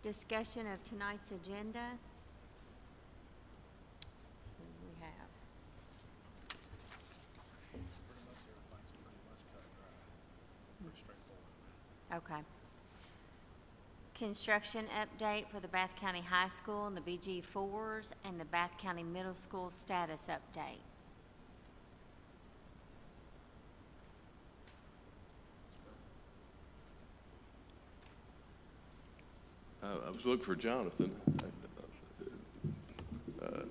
Discussion of tonight's agenda. What do we have? Okay. Construction update for the Bath County High School and the BG4s, and the Bath County Middle School status update. I was looking for Jonathan.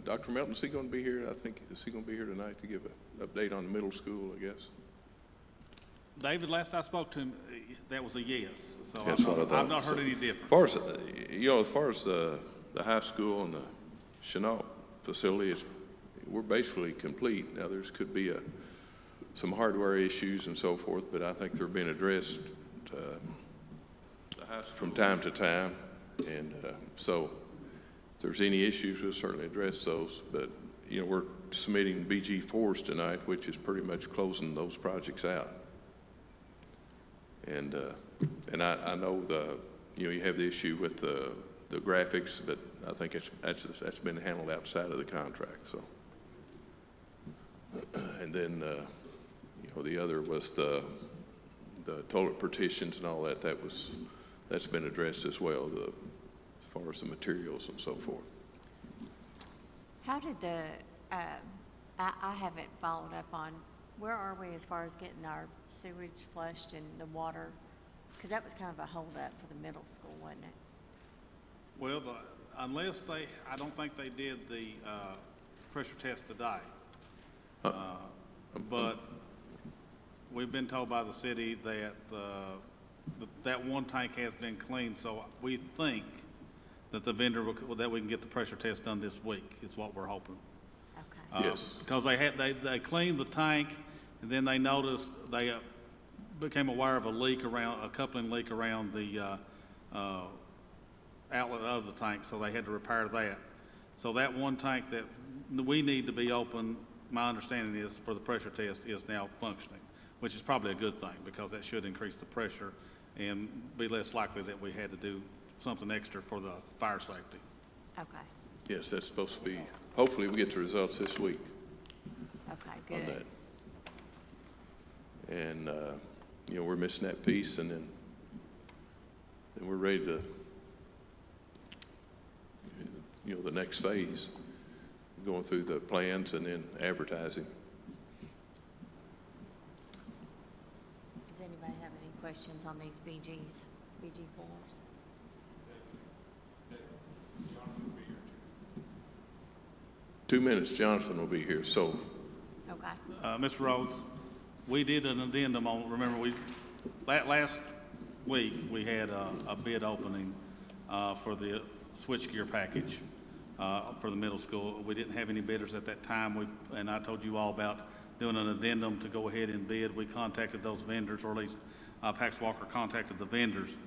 Dr. Melton, is he going to be here? Is he going to be here tonight to give an update on the middle school, I guess? David, last I spoke to him, that was a yes. So That's what I thought. I've not heard any different. As far as the high school and the Chenault facility, we're basically complete. Now, could be some hardware issues and so forth, but I think they're being addressed from time to time. And so if there's any issues, we'll certainly address those. But, we're submitting BG4s tonight, which is pretty much closing those projects out. And I know you have the issue with the graphics, but I think that's been handled outside of the contract. So, and then the other was the toilet partitions and all that. That's been addressed as well, as far as the materials and so forth. How did I haven't followed up on, where are we as far as getting our sewage flushed and the water? Because that was kind of a holdup for the middle school, wasn't it? Well, I don't think they did the pressure test today. But we've been told by the city that that one tank has been cleaned, so we think that the vendor that we can get the pressure test done this week is what we're hoping. Okay. Yes. Because they cleaned the tank, and then they noticed they became aware of a coupling leak around the outlet of the tank, so they had to repair that. So that one tank that we need to be open, my understanding is, for the pressure test is now functioning, which is probably a good thing because that should increase the pressure and be less likely that we had to do something extra for the fire safety. Okay. Yes, that's supposed to be, hopefully we get the results this week Okay, on good. that. And, we're missing that piece, and then we're ready to, the next phase, going through the plans and then advertising. Does anybody have any questions on these BG forms? 2 minutes, Jonathan will be here. So, Okay. Mr. Rhodes, we did an addendum on, remember last week we had a bid opening for the switchgear package for the middle school. We didn't have any bidders at that time, and I told you all about doing an addendum to go ahead and bid. We contacted those vendors, or at least Pax Walker contacted the vendors,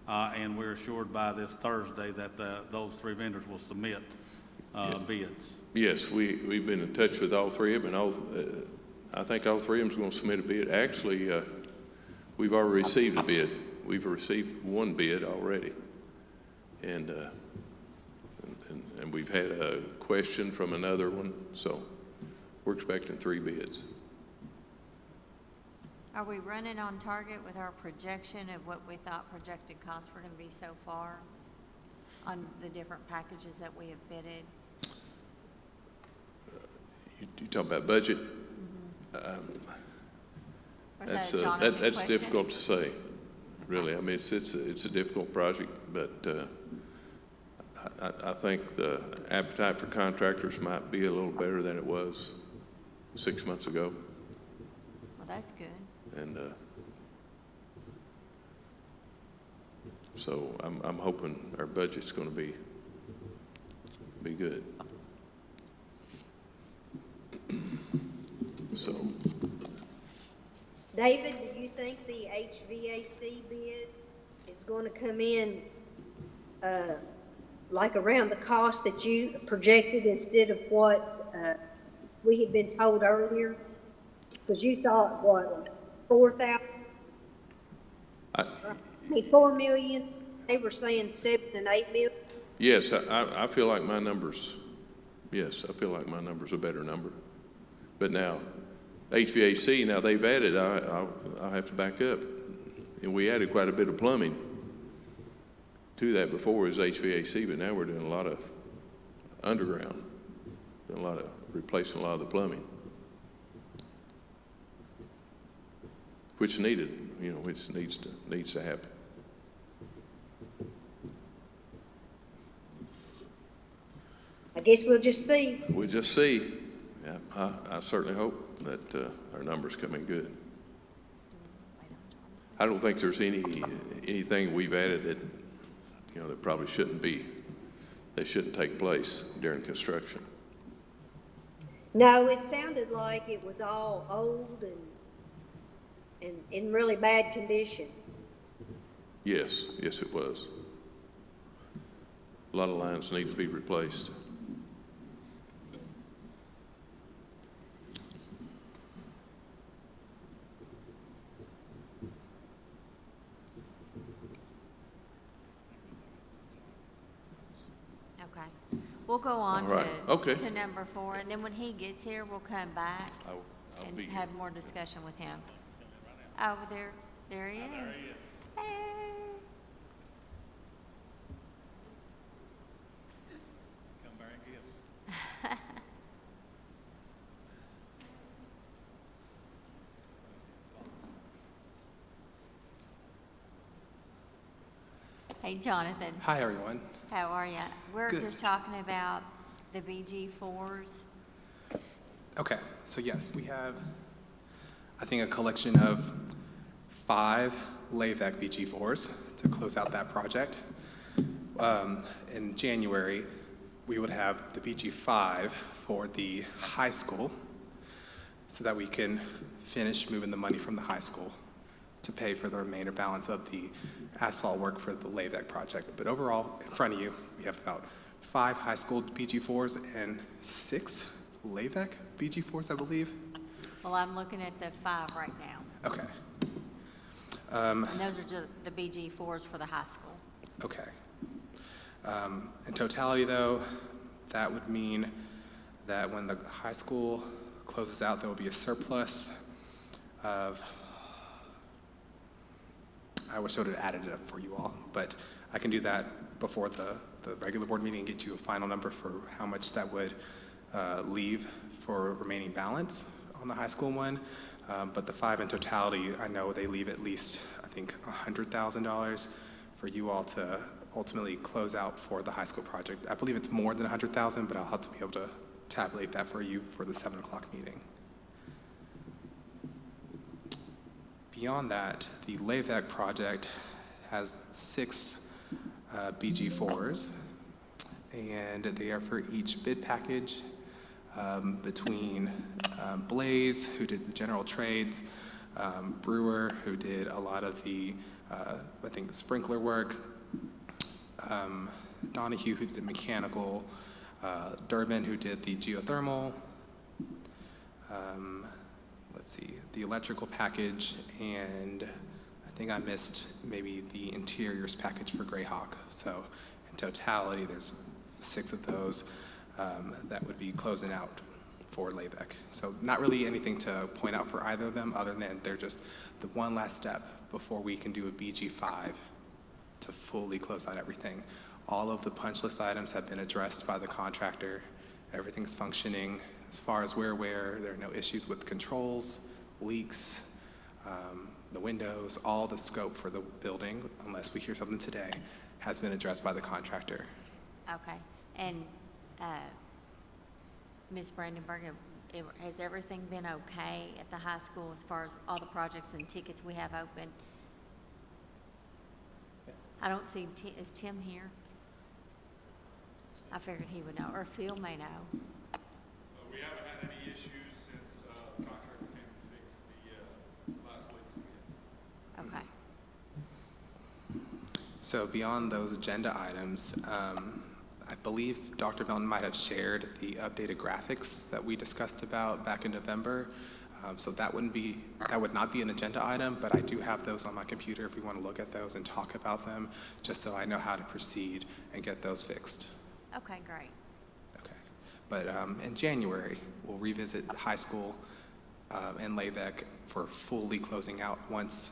and we're assured by this Thursday that those three vendors will submit bids. yes, we've been in touch with all three of them, and I think all three of them is going to submit a bid. Actually, we've already received a bid. We've received one bid already, and we've had a question from another one, so we're expecting 3 bids. Are we running on target with our projection of what we thought projected costs were going to be so far on the different packages that we have bidded? You talk about budget? Or is that a Jonathan that's question? difficult to say, really. I mean, it's a difficult project, but I think the appetite for contractors might be a little better than it was 6 months ago. Well, that's good. And so I'm hoping our budget's going to be good. So, David, do you think the HVAC bid is going to come in like around the cost that you projected instead of what we had been told earlier? Because you thought, what, 4,000? I, 4 million? they were saying 7 and 8 million. Yes, I feel like my numbers, yes, I feel like my number's a better number. But now, HVAC, now they've added, I'll have to back up. And we added quite a bit of plumbing to that before as HVAC, but now we're doing a lot of underground, doing a lot of, replacing a lot of the plumbing. Which needed, which needs to happen. I guess we'll just see. We'll just see. Yeah, I certainly hope that our numbers come in good. I don't think there's anything we've added that, that probably shouldn't be, that shouldn't take place during construction. No, it sounded like it was all old and in really bad condition. Yes, it was. A lot of lines need to be replaced. Okay. We'll go on All right. Okay. to number 4, and then when he gets here, we'll come back I'll and be here. have more discussion with him. Oh, there he is. Hey. Come bearing gifts. Hey, Jonathan, Hi, everyone. how are you? We're Good. just talking about the BG4s. Okay, so yes, we have, I think, a collection of 5 LAVEC BG4s to close out that project. In January, we would have the BG5 for the high school so that we can finish moving the money from the high school to pay for the remainder balance of the asphalt work for the LAVEC project. But overall, in front of you, we have about 5 high school BG4s and 6 LAVEC BG4s, I believe. Well, I'm looking at the 5 right now, Okay, and those are just the BG4s for the high school. okay. In totality, though, that would mean that when the high school closes out, there will be a surplus of, I wish I would have added it up for you all, but I can do that before the regular board meeting and get you a final number for how much that would leave for remaining balance on the high school one. But the 5 in totality, I know they leave at least, I think, $100,000 for you all to ultimately close out for the high school project. I believe it's more than $100,000, but I'll have to be able to tabulate that for you for the 7 o'clock meeting. Beyond that, the LAVEC project has 6 BG4s, and they are for each bid package between Blaze, who did the general trades, Brewer, who did a lot of the, I think, the sprinkler work, Donahue, who did mechanical, Durbin, who did the geothermal, let's see, the electrical package, and I think I missed maybe the interiors package for Greyhawk. So in totality, there's 6 of those that would be closing out for LAVEC. So not really anything to point out for either of them, other than they're just the one last step before we can do a BG5 to fully close out everything. All of the punch list items have been addressed by the contractor. Everything's functioning. As far as we're aware, there are no issues with controls, leaks, the windows, all the scope for the building, unless we hear something today, has been addressed by the contractor. Okay, and Ms. Brandenburg, has everything been okay at the high school as far as all the projects and tickets we have open? I don't see, is Tim here? I figured he would know, or Phil may know. We haven't had any issues since the contractor came to fix the last leaks we had. Okay, So beyond those agenda items, I believe Dr. Melton might have shared the updated graphics that we discussed about back in November. So that would not be an agenda item, but I do have those on my computer if we want to look at those and talk about them, just so I know how to proceed and get those fixed. Okay, great. Okay. But in January, we'll revisit the high school and Laybeck for fully closing out once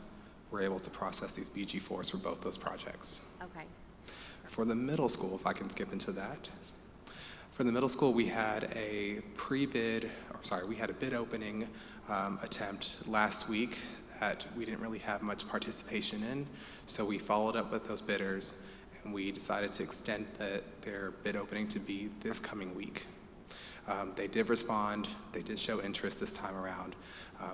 we're able to process these BG4s for both those projects. Okay. For the middle school, if I can skip into that. For the middle school, we had a bid opening attempt last week that we didn't really have much participation in. So we followed up with those bidders and we decided to extend their bid opening to be this coming week. They did respond, they did show interest this time around.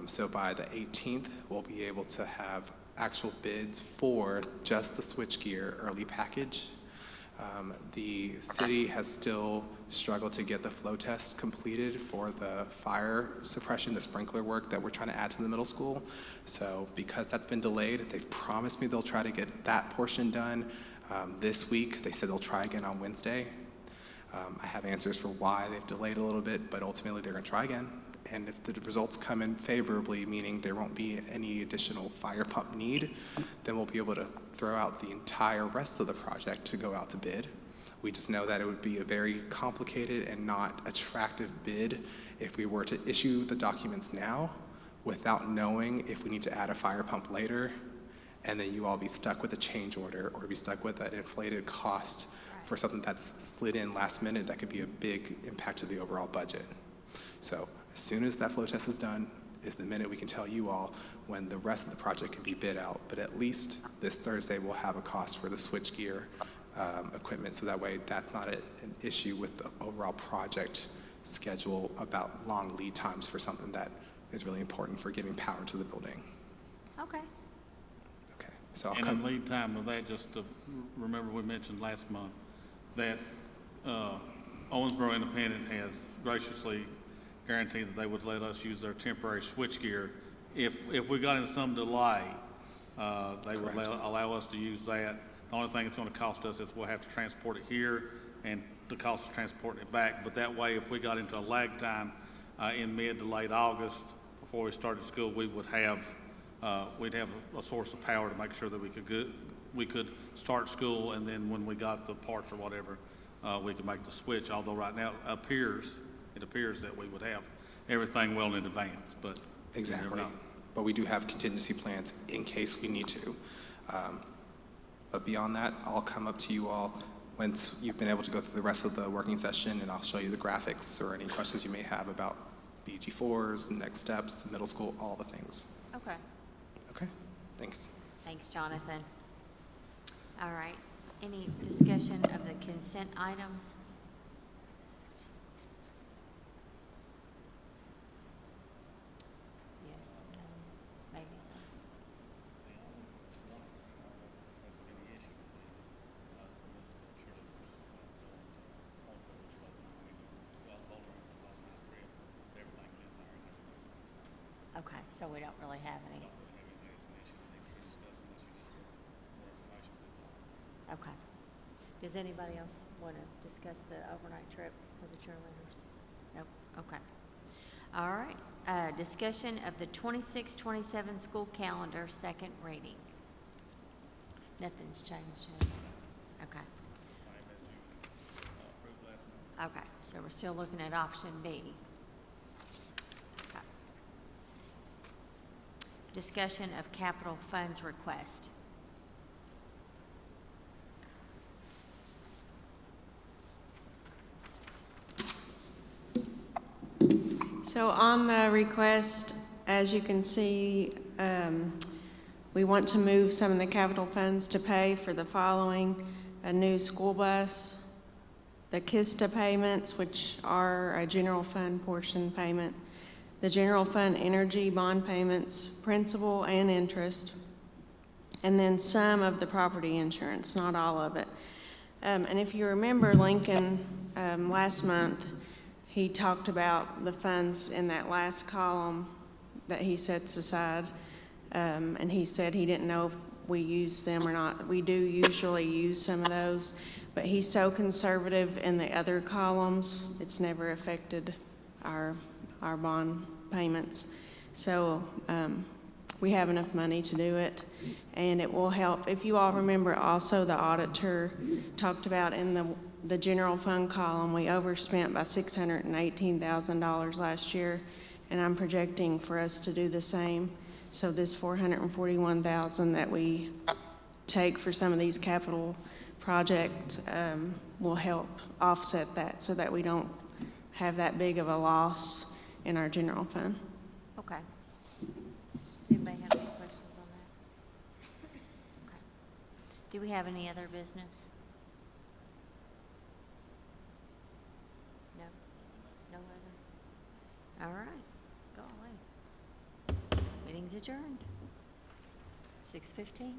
So by the 18th, we'll be able to have actual bids for just the switchgear early package. The city has still struggled to get the flow tests completed for the fire suppression, the sprinkler work that we're trying to add to the middle school. So because that's been delayed, they've promised me they'll try to get that portion done this week. They said they'll try again on Wednesday. I have answers for why they've delayed a little bit, but ultimately they're gonna try again. And if the results come in favorably, meaning there won't be any additional fire pump need, then we'll be able to throw out the entire rest of the project to go out to bid. We just know that it would be a very complicated and not attractive bid if we were to issue the documents now without knowing if we need to add a fire pump later, and then you all be stuck with a change order or be stuck with an inflated cost for something that's slid in last minute that could be a big impact to the overall budget. So as soon as that flow test is done is the minute we can tell you all when the rest of the project can be bid out. But at least this Thursday we'll have a cost for the switchgear equipment, so that way that's not an issue with the overall project schedule about long lead times for something that is really important for giving power to the building. Okay. Okay, so I'll And come. in lead time of that, just to remember, we mentioned last month that Owensboro Independent has graciously guaranteed that they would let us use their temporary switchgear. If we got into some delay, they would allow us to use that. The only thing it's going to cost us is we'll have to transport it here and the cost of transporting it back. But that way, if we got into a lag time in mid to late August before we started school, we would have we'd have a source of power to make sure that we could start school, and then when we got the parts or whatever, we could make the switch. Although right now it appears that we would have everything well in advance, but you never Exactly. know. But we do have contingency plans in case we need to. But beyond that, I'll come up to you all once you've been able to go through the rest of the working session, and I'll show you the graphics or any questions you may have about BG4s, next steps, middle school, all the things. Okay. Okay, thanks. Thanks, Jonathan. All right. Any discussion of the consent items? Yes, no, maybe so. Okay, so we don't really have any. Okay. Does anybody else want to discuss the overnight trip for the cheerleaders? Nope, okay. All right, discussion of the 26-27 school calendar, second reading. Nothing's changed, has it? Okay. Okay, so we're still looking at option B. Okay. Discussion of capital funds request. So on the request, as you can see, we want to move some of the capital funds to pay for the following: a new school bus, the KISTA payments, which are a general fund portion payment, the general fund energy bond payments, principal and interest, and then some of the property insurance, not all of it. And if you remember Lincoln, last month, he talked about the funds in that last column that he sets aside, and he said he didn't know if we use them or not. We do usually use some of those, but he's so conservative in the other columns, it's never affected our bond payments. So we have enough money to do it, and it will help. If you all remember also, the auditor talked about in the general fund column, we overspent by $618,000 last year, and I'm projecting for us to do the same. So this $441,000 that we take for some of these capital projects will help offset that so that we don't have that big of a loss in our general fund. Okay. Anybody have any questions on that? Okay. Do we have any other business? No? No other? All right, go away. Meeting's adjourned. 6:15.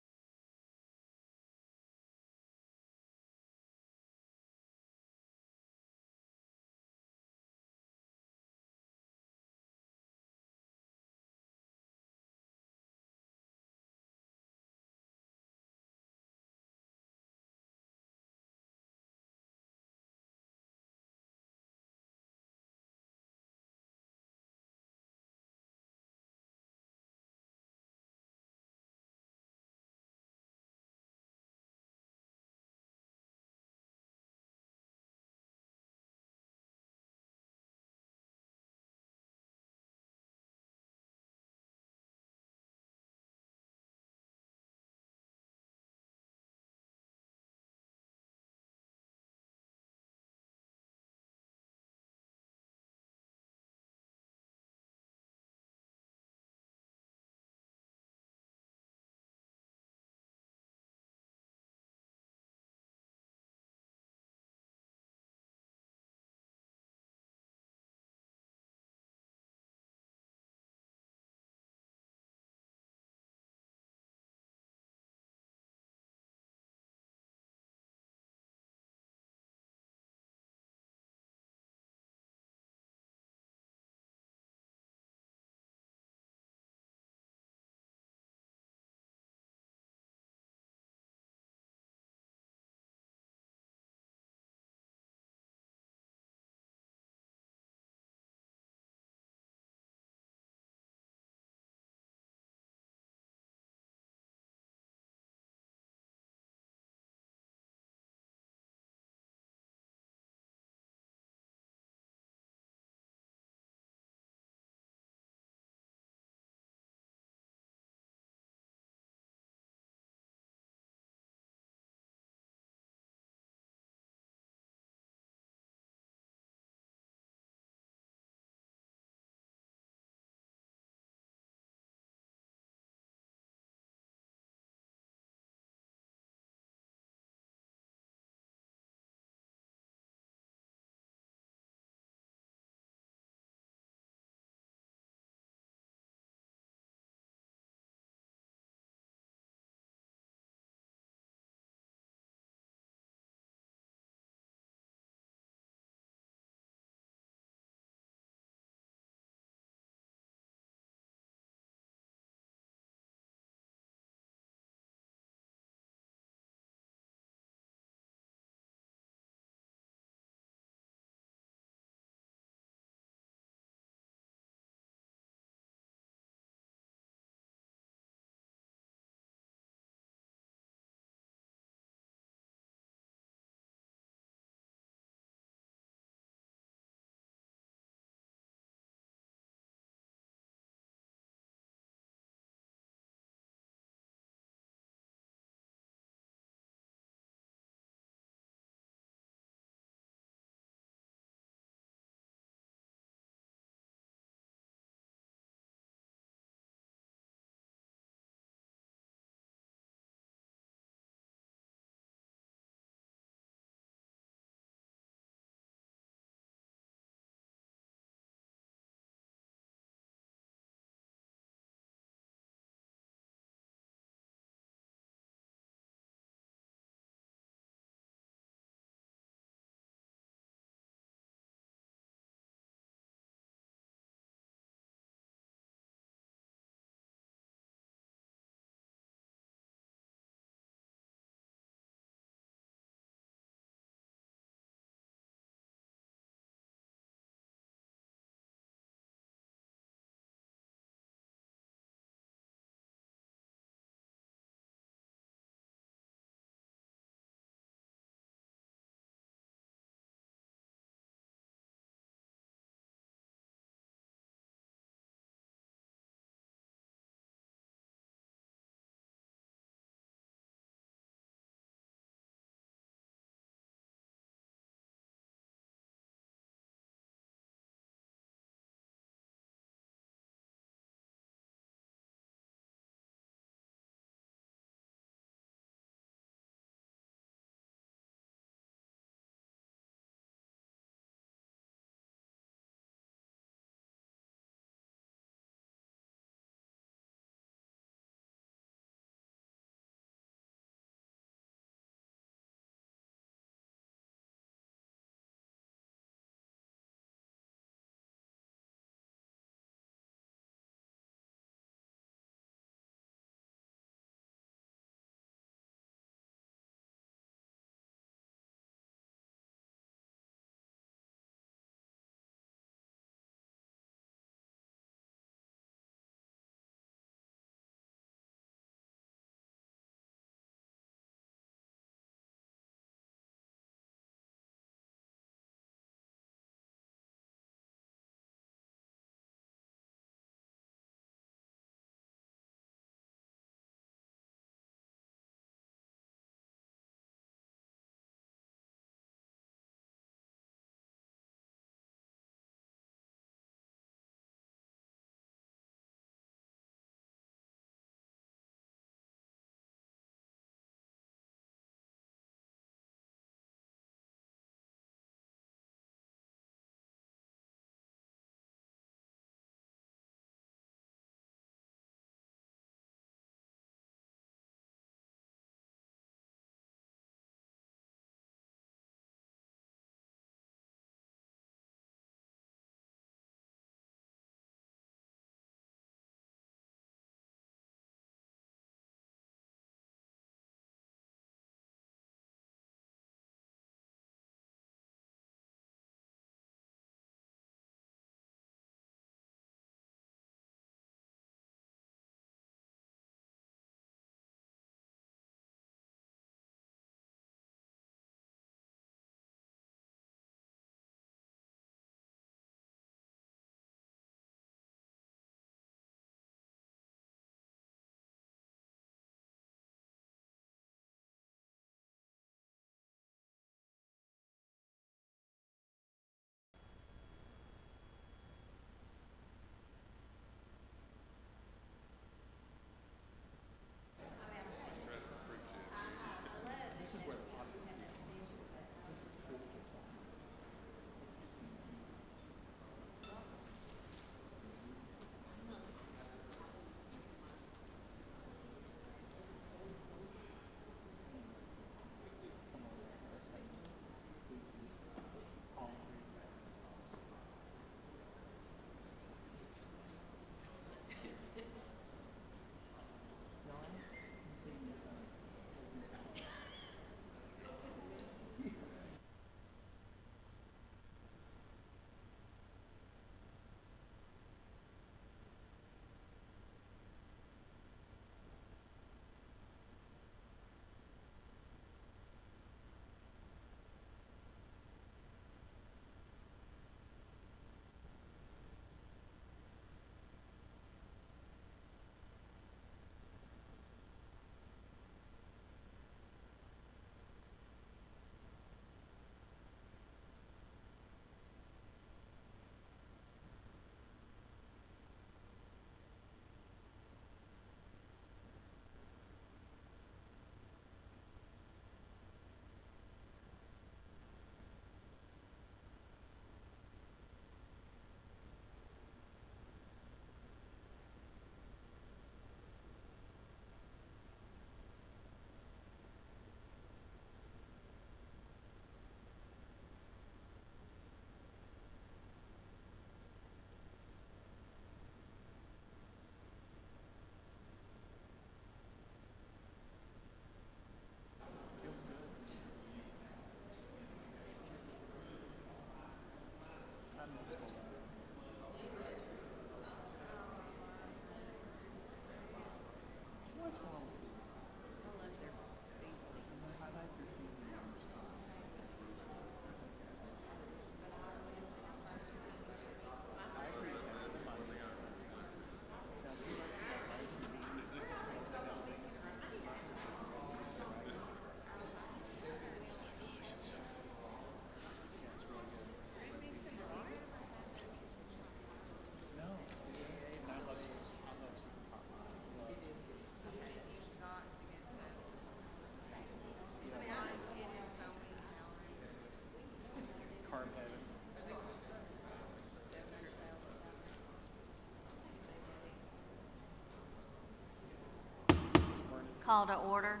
Call to order.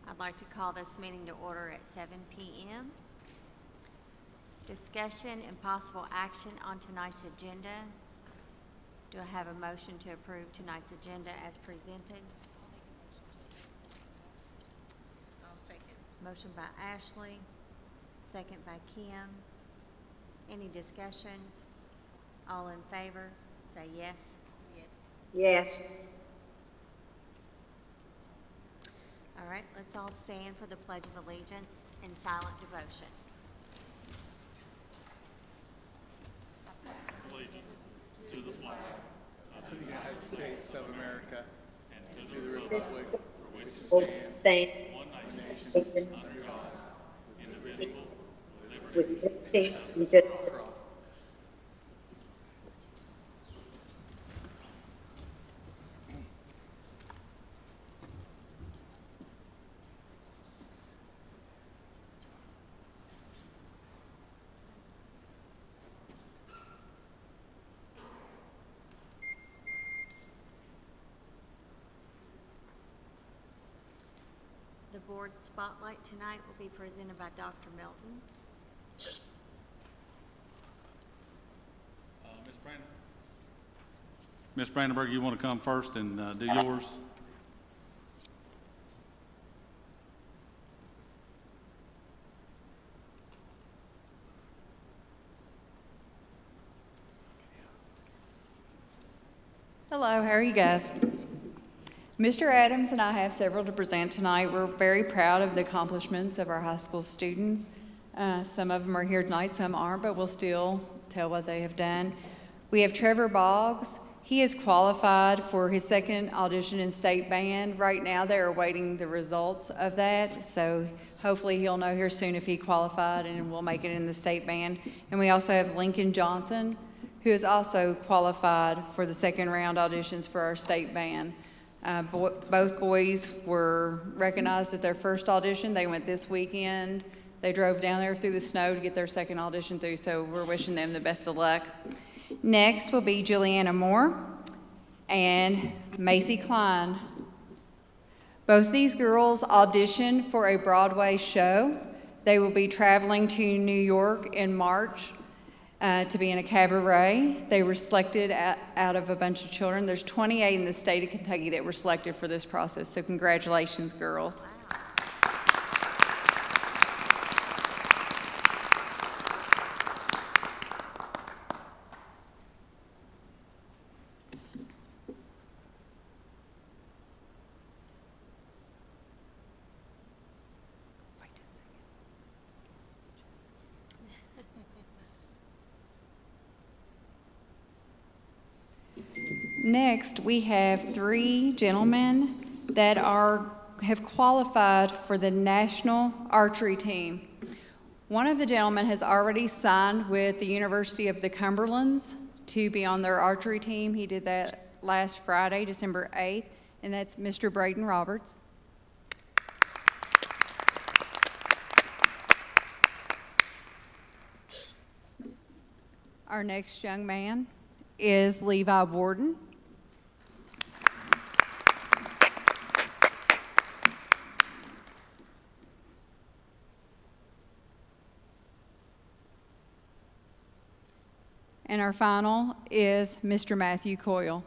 I'd like to call this meeting to order at 7 p.m. Discussion and possible action on tonight's agenda. Do I have a motion to approve tonight's agenda as presented? I'll second. Motion by Ashley, second by Kim. Any discussion? All in favor, say yes. Yes. Yes. All right, let's all stand for the Pledge of Allegiance and silent devotion. Allegiance to the flag of the United States of America and to the republic for which it stands, Stand one nation, under God, indivisible, with liberty with liberty and justice. The board spotlight tonight will be presented by Dr. Milton. Ms. Brandenburg, you want to come first and do yours? Hello, how are you guys? Mr. Adams and I have several to present tonight. We're very proud of the accomplishments of our high school students. Some of them are here tonight, some aren't, but we'll still tell what they have done. We have Trevor Boggs. He is qualified for his second audition in state band. Right now, they're awaiting the results of that, so hopefully he'll know here soon if he qualified and will make it in the state band. And we also have Lincoln Johnson, who is also qualified for the second round auditions for our state band. Both boys were recognized at their first audition. They went this weekend. They drove down there through the snow to get their second audition through, so we're wishing them the best of luck. Next will be Juliana Moore and Macy Klein. Both these girls auditioned for a Broadway show. They will be traveling to New York in March to be in a cabaret. They were selected out of a bunch of children. There's 28 in the state of Kentucky that were selected for this process, so congratulations, girls. Next, we have 3 gentlemen that have qualified for the national archery team. One of the gentlemen has already signed with the University of the Cumberlands to be on their archery team. He did that last Friday, December 8th, and that's Mr. Braden Roberts. Our next young man is Levi Warden. And our final is Mr. Matthew Coyle.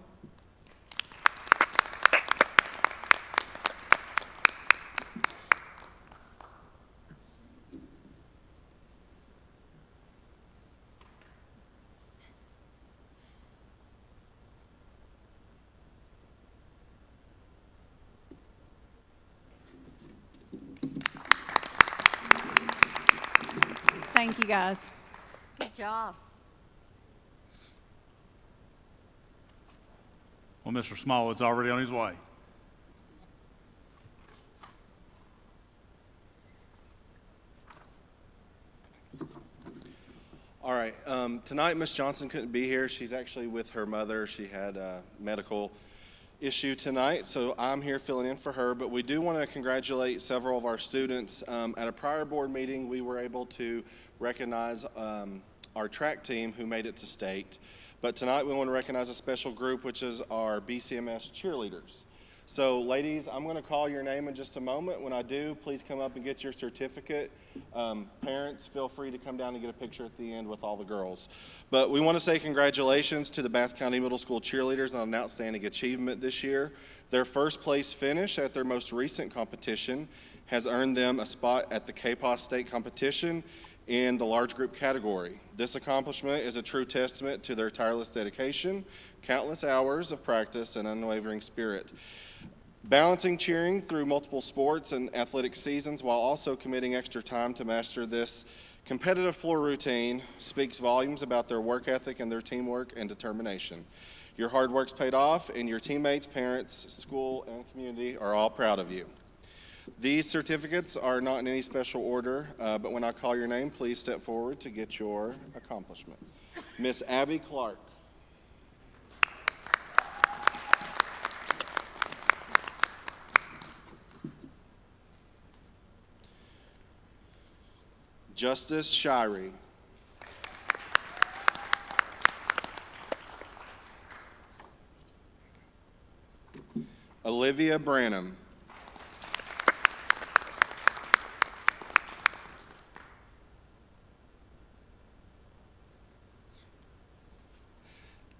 Thank you, guys. Good job. Well, Mr. Small is already on his way. All right. Tonight, Miss Johnson couldn't be here. She's actually with her mother. She had medical issue tonight, so I'm here filling in for her. But we do want to congratulate several of our students. At a prior board meeting, we were able to recognize our track team who made it to state. But tonight we want to recognize a special group, which is our BCMS cheerleaders. So ladies, I'm going to call your name in just a moment. When I do, please come up and get your certificate. Parents, feel free to come down and get a picture at the end with all the girls. But we want to say congratulations to the Bath County Middle School cheerleaders on an outstanding achievement this year. Their first place finish at their most recent competition has earned them a spot at the KPOS state competition in the large group category. This accomplishment is a true testament to their tireless dedication, countless hours of practice, and unwavering spirit. Balancing cheering through multiple sports and athletic seasons while also committing extra time to master this competitive floor routine speaks volumes about their work ethic and their teamwork and determination. Your hard work's paid off, and your teammates, parents, school, and community are all proud of you. These certificates are not in any special order, but when I call your name, please step forward to get your accomplishment. Miss Abby Clark. Justice Shirey. Olivia Branham.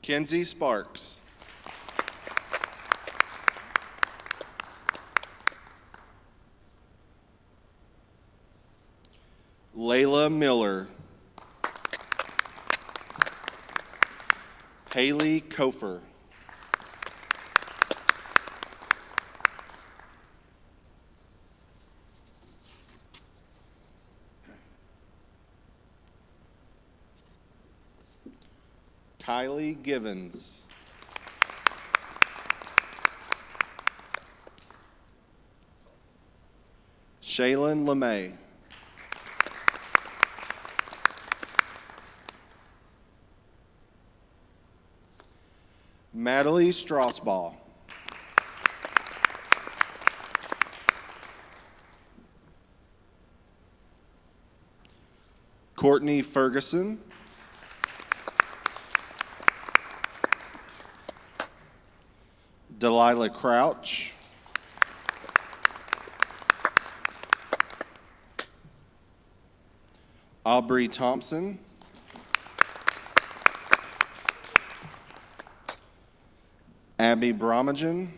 Kenzie Sparks. Layla Miller. Haley Kofer. Kylie Givens. Shaylin LeMay. Madeline Strasball. Courtney Ferguson. Delilah Crouch. Aubrey Thompson. Abby Bromagen.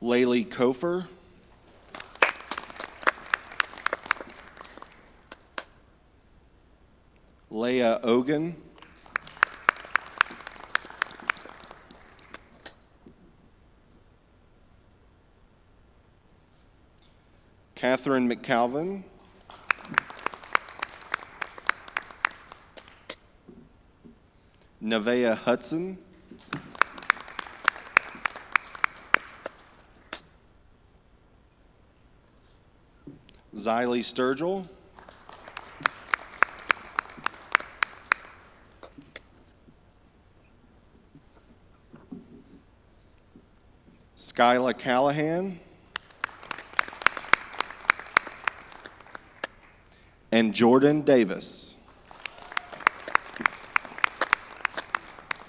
Laylee Kofer. Leah Ogan. Catherine McCalvin. Nevaeh Hudson. Xylee Sturgill. Skyla Callahan. And Jordan Davis.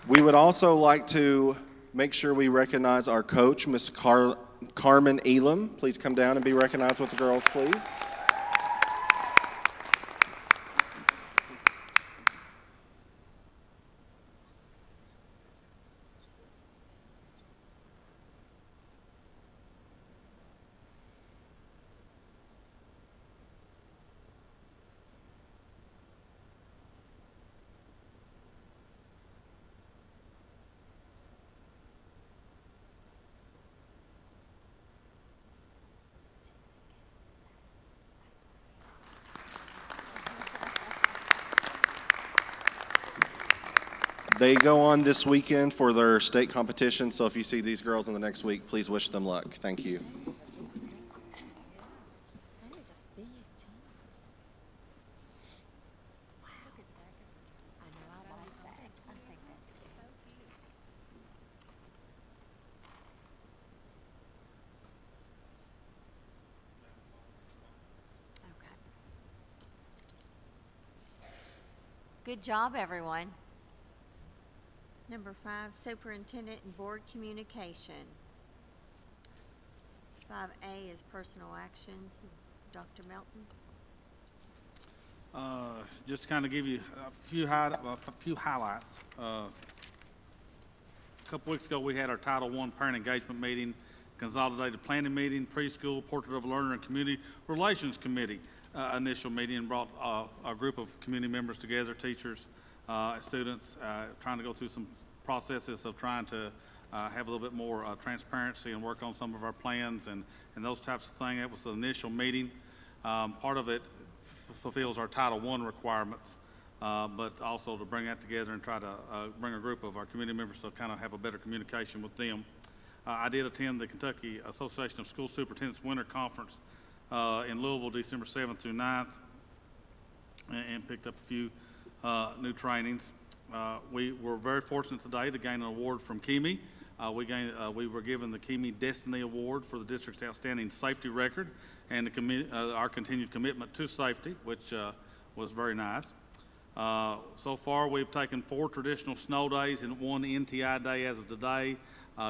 We would also like to make sure we recognize our coach, Miss Carmen Elam. Please come down and be recognized with the girls, please. They go on this weekend for their state competition, so if you see these girls in the next week, please wish them luck. Thank you. Good job, everyone. Number 5, superintendent and board communication. 5A is personal actions. Dr. Melton? Just to kind of give you a few highlights. A couple weeks ago, we had our Title I Parent Engagement Meeting, Consolidated Planning Meeting, Preschool, Portrait of a Learner, and Community Relations Committee initial meeting, and brought a group of community members together, teachers, students, trying to go through some processes of trying to have a little bit more transparency and work on some of our plans and those types of things. That was the initial meeting. Part of it fulfills our Title I requirements, but also to bring that together and try to bring a group of our community members to kind of have a better communication with them. I did attend the Kentucky Association of School Superintendents Winter Conference in Louisville, December 7th through 9th, and picked up a few new trainings. We were very fortunate today to gain an award from KEME. We were given the KEME Destiny Award for the district's outstanding safety record and our continued commitment to safety, which was very nice. So far, we've taken 4 traditional snow days and 1 NTI day as of today.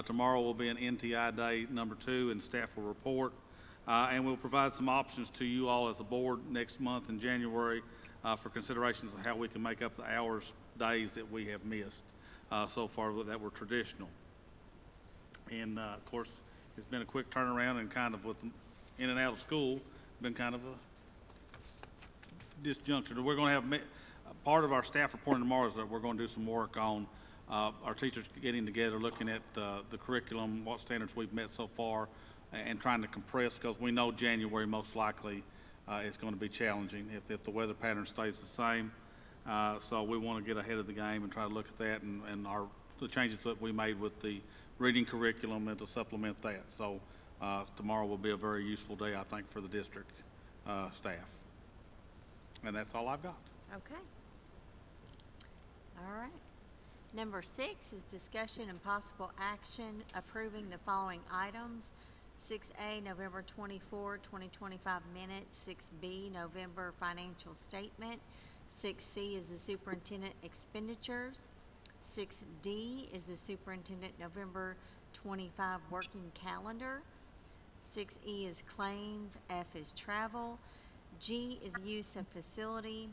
Tomorrow will be an NTI day number 2, and staff will report. And we'll provide some options to you all as a board next month in January for considerations of how we can make up the hours, days that we have missed so far that were traditional. And of course, it's been a quick turnaround, and kind of with in and out of school, been kind of a disjuncture. We're going to have part of our staff reporting tomorrow is that we're going to do some work on our teachers getting together, looking at the curriculum, what standards we've met so far, and trying to compress, because we know January most likely is going to be challenging if the weather pattern stays the same. So we want to get ahead of the game and try to look at that and the changes that we made with the reading curriculum and to supplement that. So tomorrow will be a very useful day, I think, for the district staff. And that's all I've got. Okay. All right. Number 6 is discussion and possible action approving the following items. 6A, November 24, 2025 minutes. 6B, November financial statement. 6C is the superintendent expenditures. 6D is the superintendent November 25 working calendar. 6E is claims. F is travel. G is use of facility.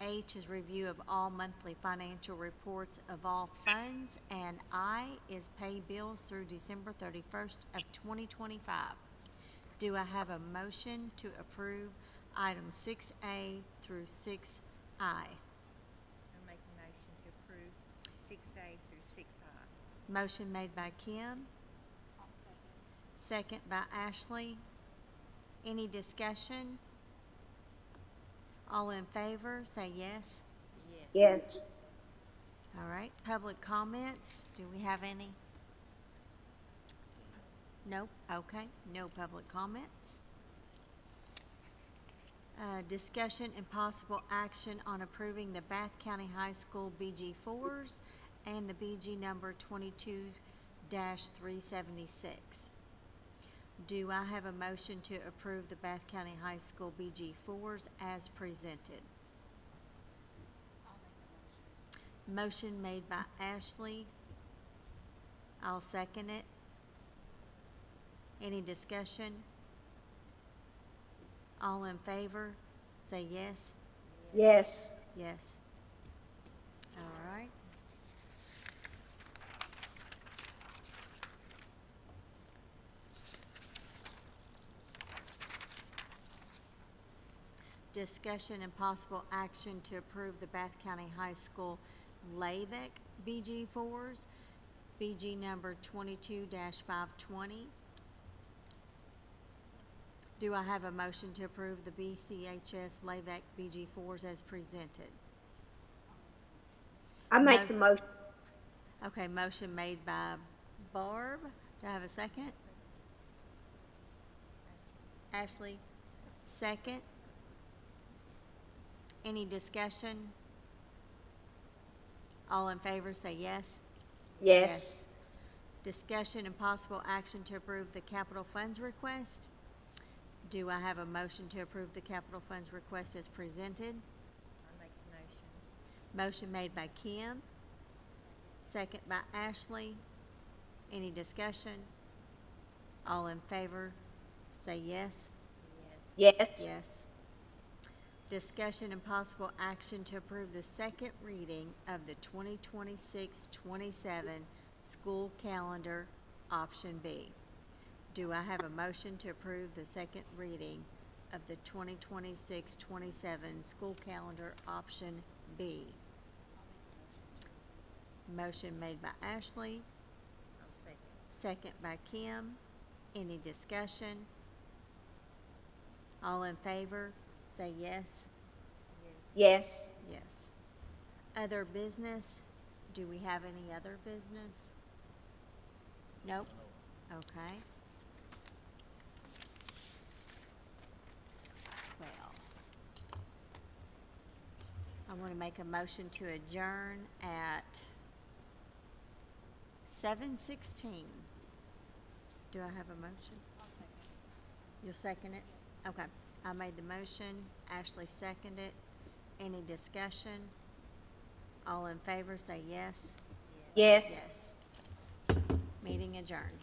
H is review of all monthly financial reports of all funds, and I is pay bills through December 31st of 2025. Do I have a motion to approve items 6A through 6I? I'll make a motion to approve 6A through 6I. Motion made by Kim. Second by Ashley. Any discussion? All in favor, say yes. Yes. All right, public comments, do we have any? Nope, okay, no public comments. Discussion and possible action on approving the Bath County High School BG4s and the BG number 22-376. Do I have a motion to approve the Bath County High School BG4s as presented? Motion made by Ashley. I'll second it. Any discussion? All in favor, say yes. Yes. Yes. All right. Discussion and possible action to approve the Bath County High School LAVEC BG4s, BG number 22-520. Do I have a motion to approve the BCHS LAVEC BG4s as presented? I make the motion. Okay, motion made by Barb. Do I have a second? Ashley, second. Any discussion? All in favor say yes. Yes. Discussion and possible action to approve the capital funds request. Do I have a motion to approve the capital funds request as presented? I'll make the motion. Motion made by Kim, second by Ashley. Any discussion? All in favor, say yes. Yes. Yes. Discussion and possible action to approve the second reading of the 2026-27 school calendar, option B. Do I have a motion to approve the second reading of the 2026-27 school calendar, option B? Motion made by Ashley, I'll second. second by Kim. Any discussion? All in favor, say yes. Yes. Yes. Other business? Do we have any other business? Nope. Okay. Well, I want to make a motion to adjourn at 7:16. Do I have a motion? You'll second it? Okay. I made the motion. Ashley seconded it. Any discussion? All in favor, say yes. Yes. Yes. Meeting adjourned.